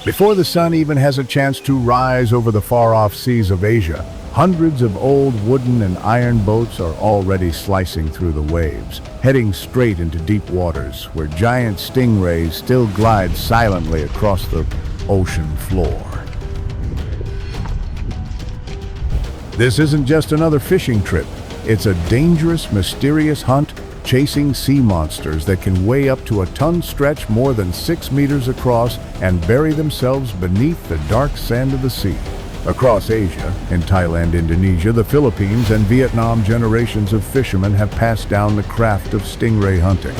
Before the sun even has a chance to rise over the far-off seas of Asia, hundreds of old wooden and iron boats are already slicing through the waves, heading straight into deep waters where giant stingrays still glide silently across the ocean floor. This isn't just another fishing trip. It's a dangerous, mysterious hunt chasing sea monsters that can weigh up to a ton, stretch more than 6 meters across, and bury themselves beneath the dark sand of the sea. Across Asia, in Thailand, Indonesia, the Philippines, and Vietnam, generations of fishermen have passed down the craft of stingray hunting.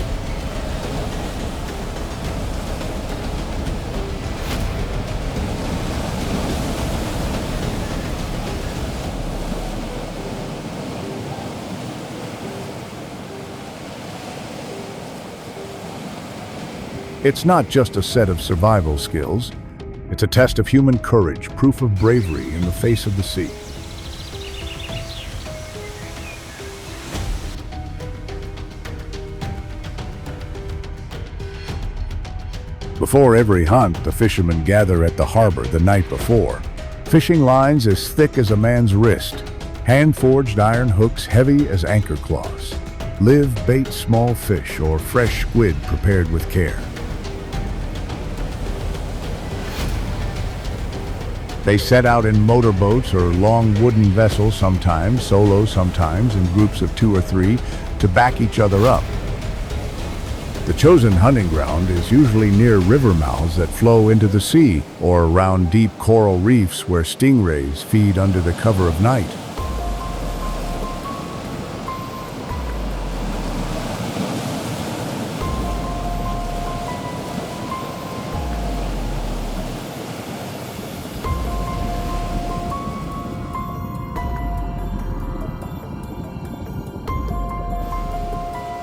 It's not just a set of survival skills. It's a test of human courage, proof of bravery in the face of the sea. Before every hunt, the fishermen gather at the harbor the night before. Fishing lines as thick as a man's wrist, hand-forged iron hooks heavy as anchor claws. Live bait small fish or fresh squid prepared with care. They set out in motorboats or long wooden vessels, sometimes solo, sometimes in groups of 2 or 3, to back each other up. The chosen hunting ground is usually near river mouths that flow into the sea, or around deep coral reefs where stingrays feed under the cover of night.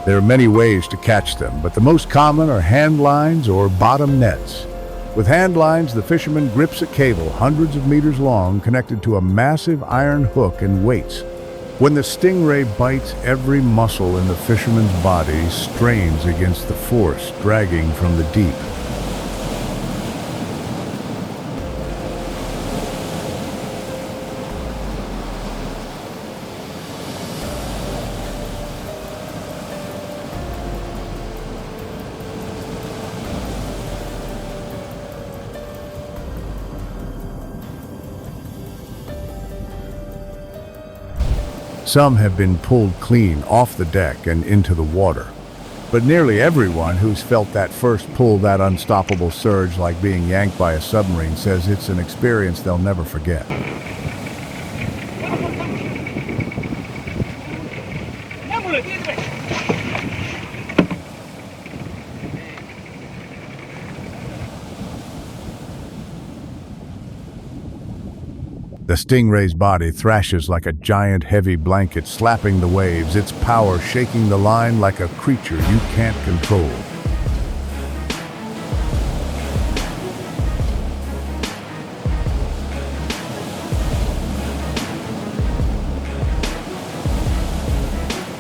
There are many ways to catch them, but the most common are hand lines or bottom nets. With hand lines, the fisherman grips a cable hundreds of meters long connected to a massive iron hook and waits. When the stingray bites, every muscle in the fisherman's body strains against the force dragging from the deep. Some have been pulled clean off the deck and into the water. But nearly everyone who's felt that first pull, that unstoppable surge like being yanked by a submarine, says it's an experience they'll never forget. The stingray's body thrashes like a giant heavy blanket slapping the waves, its power shaking the line like a creature you can't control.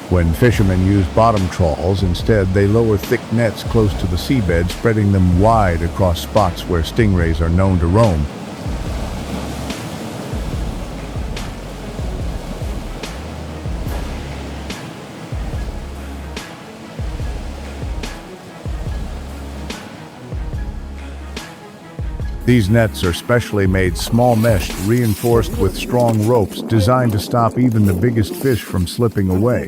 When fishermen use bottom trawls, instead they lower thick nets close to the seabed, spreading them wide across spots where stingrays are known to roam. These nets are specially made, small meshed, reinforced with strong ropes designed to stop even the biggest fish from slipping away.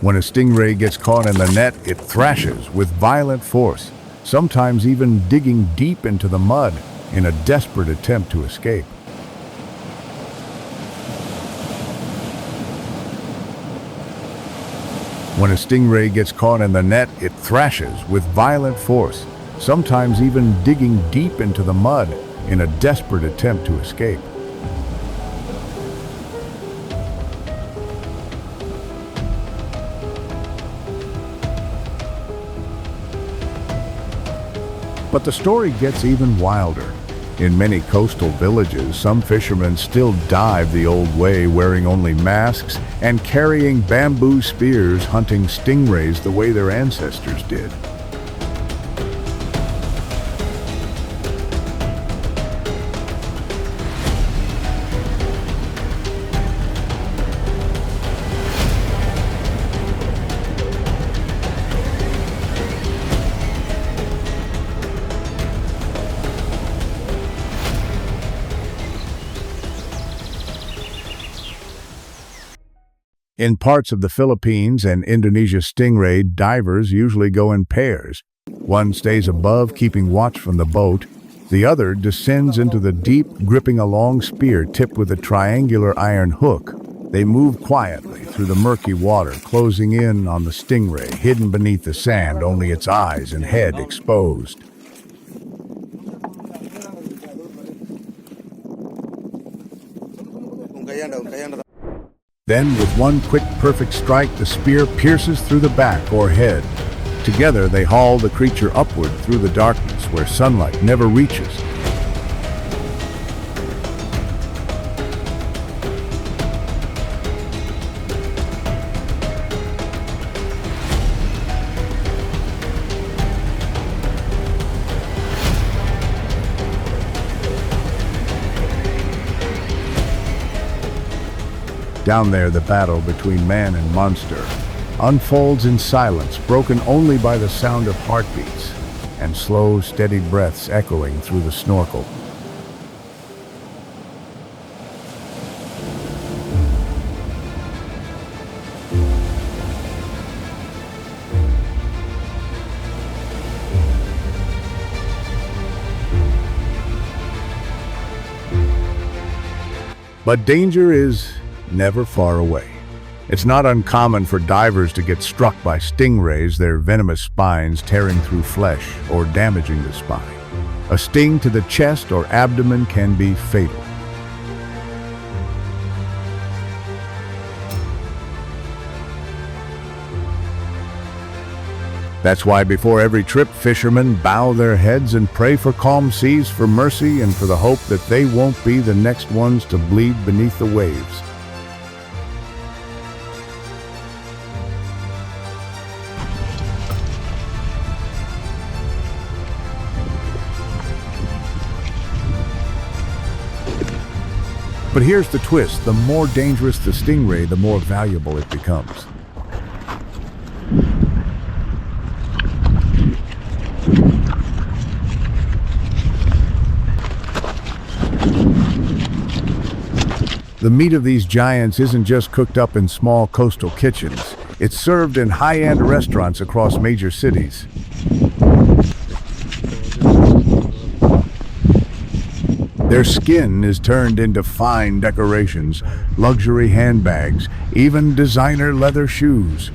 When a stingray gets caught in the net, it thrashes with violent force, sometimes even digging deep into the mud in a desperate attempt to escape. When a stingray gets caught in the net, it thrashes with violent force, sometimes even digging deep into the mud in a desperate attempt to escape. But the story gets even wilder. In many coastal villages, some fishermen still dive the old way, wearing only masks and carrying bamboo spears, hunting stingrays the way their ancestors did. In parts of the Philippines and Indonesia, stingray divers usually go in pairs. One stays above, keeping watch from the boat. The other descends into the deep, gripping a long spear tipped with a triangular iron hook. They move quietly through the murky water, closing in on the stingray, hidden beneath the sand, only its eyes and head exposed. Then, with one quick, perfect strike, the spear pierces through the back or head. Together, they haul the creature upward through the darkness where sunlight never reaches. Down there, the battle between man and monster unfolds in silence, broken only by the sound of heartbeats and slow, steady breaths echoing through the snorkel. But danger is never far away. It's not uncommon for divers to get struck by stingrays, their venomous spines tearing through flesh or damaging the spine. A sting to the chest or abdomen can be fatal. That's why before every trip, fishermen bow their heads and pray for calm seas, for mercy, and for the hope that they won't be the next ones to bleed beneath the waves. But here's the twist: the more dangerous the stingray, the more valuable it becomes. The meat of these giants isn't just cooked up in small coastal kitchens. It's served in high-end restaurants across major cities. Their skin is turned into fine decorations, luxury handbags, even designer leather shoes.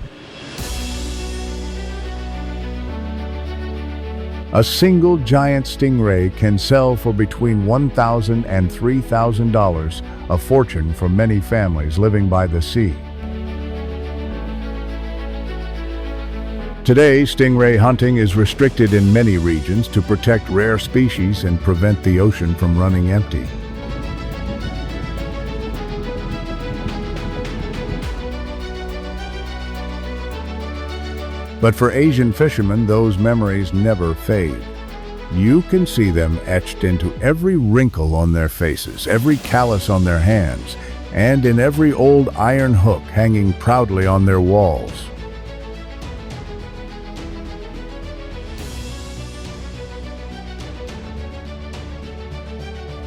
A single giant stingray can sell for between $1,000 and $3,000, a fortune for many families living by the sea. Today, stingray hunting is restricted in many regions to protect rare species and prevent the ocean from running empty. But for Asian fishermen, those memories never fade. You can see them etched into every wrinkle on their faces, every callus on their hands, and in every old iron hook hanging proudly on their walls.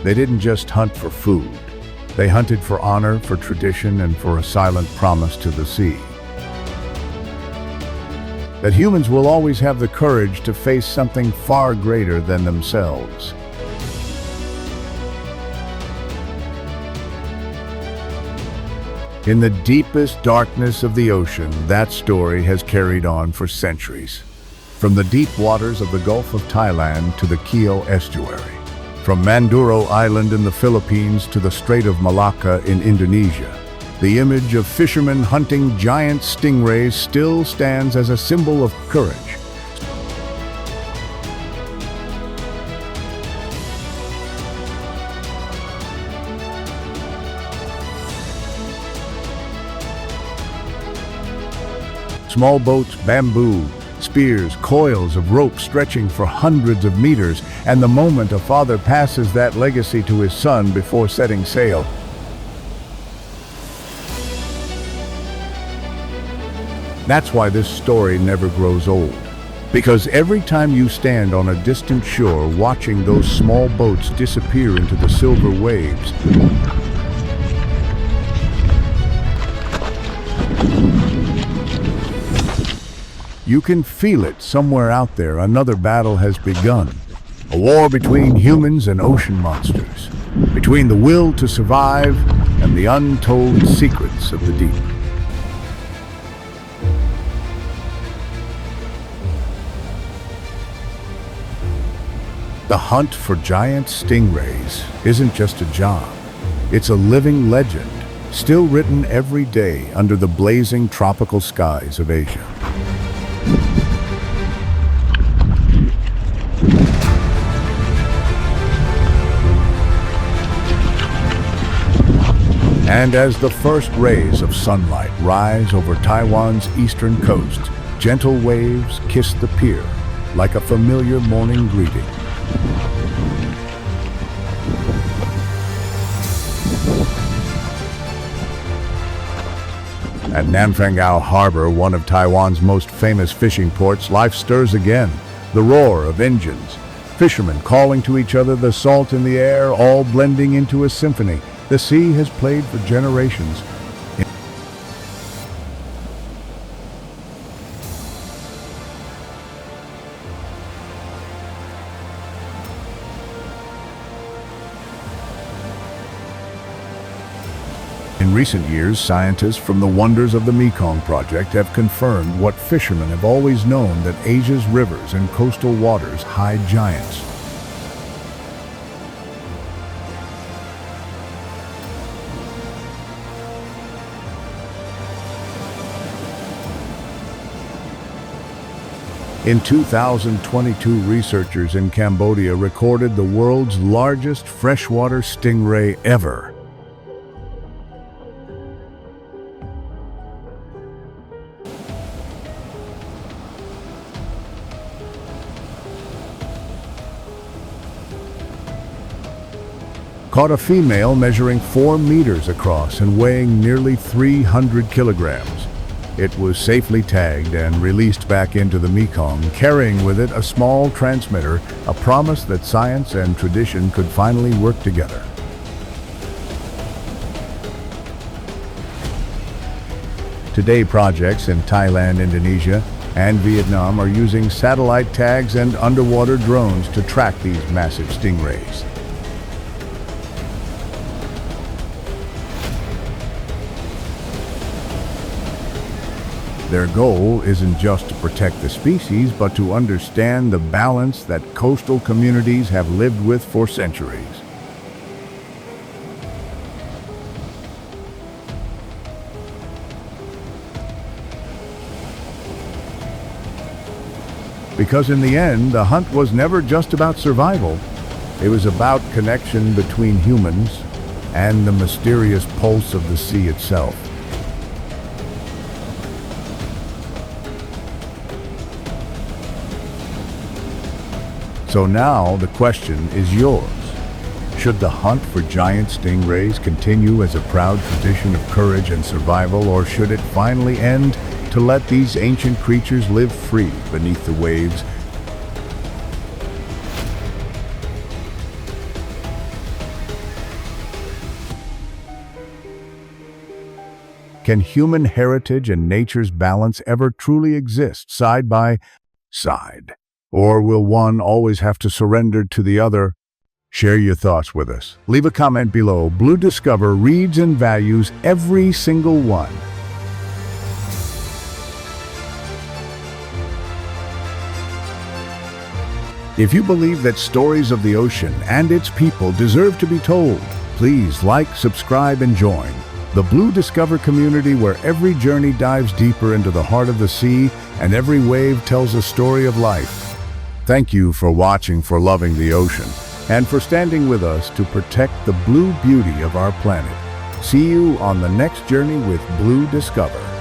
They didn't just hunt for food. They hunted for honor, for tradition, and for a silent promise to the sea. That humans will always have the courage to face something far greater than themselves. In the deepest darkness of the ocean, that story has carried on for centuries. From the deep waters of the Gulf of Thailand to the Kio estuary. From Manduro Island in the Philippines to the Strait of Malacca in Indonesia, the image of fishermen hunting giant stingrays still stands as a symbol of courage. Small boats, bamboo, spears, coils of rope stretching for hundreds of meters, and the moment a father passes that legacy to his son before setting sail. That's why this story never grows old. Because every time you stand on a distant shore watching those small boats disappear into the silver waves, you can feel it somewhere out there. Another battle has begun. A war between humans and ocean monsters. Between the will to survive and the untold secrets of the deep. The hunt for giant stingrays isn't just a job. It's a living legend, still written every day under the blazing tropical skies of Asia. And as the first rays of sunlight rise over Taiwan's eastern coast, gentle waves kiss the pier like a familiar morning greeting. At Nanfangao Harbor, one of Taiwan's most famous fishing ports, life stirs again. The roar of engines, fishermen calling to each other, the salt in the air, all blending into a symphony. The sea has played for generations. In recent years, scientists from the wonders of the Mekong Project have confirmed what fishermen have always known, that Asia's rivers and coastal waters hide giants. In 2022, researchers in Cambodia recorded the world's largest freshwater stingray ever. Caught a female measuring 4 meters across and weighing nearly 300 kilograms. It was safely tagged and released back into the Mekong, carrying with it a small transmitter, a promise that science and tradition could finally work together. Today, projects in Thailand, Indonesia, and Vietnam are using satellite tags and underwater drones to track these massive stingrays. Their goal isn't just to protect the species, but to understand the balance that coastal communities have lived with for centuries. Because in the end, the hunt was never just about survival. It was about connection between humans and the mysterious pulse of the sea itself. So now the question is yours. Should the hunt for giant stingrays continue as a proud tradition of courage and survival, or should it finally end to let these ancient creatures live free beneath the waves? Can human heritage and nature's balance ever truly exist side by side? Or will one always have to surrender to the other? Share your thoughts with us. Leave a comment below. BlueDiscover reads and values every single one. If you believe that stories of the ocean and its people deserve to be told, please like, subscribe, and join the BlueDiscover community, where every journey dives deeper into the heart of the sea and every wave tells a story of life. Thank you for watching, for loving the ocean, and for standing with us to protect the blue beauty of our planet. See you on the next journey with BlueDiscover.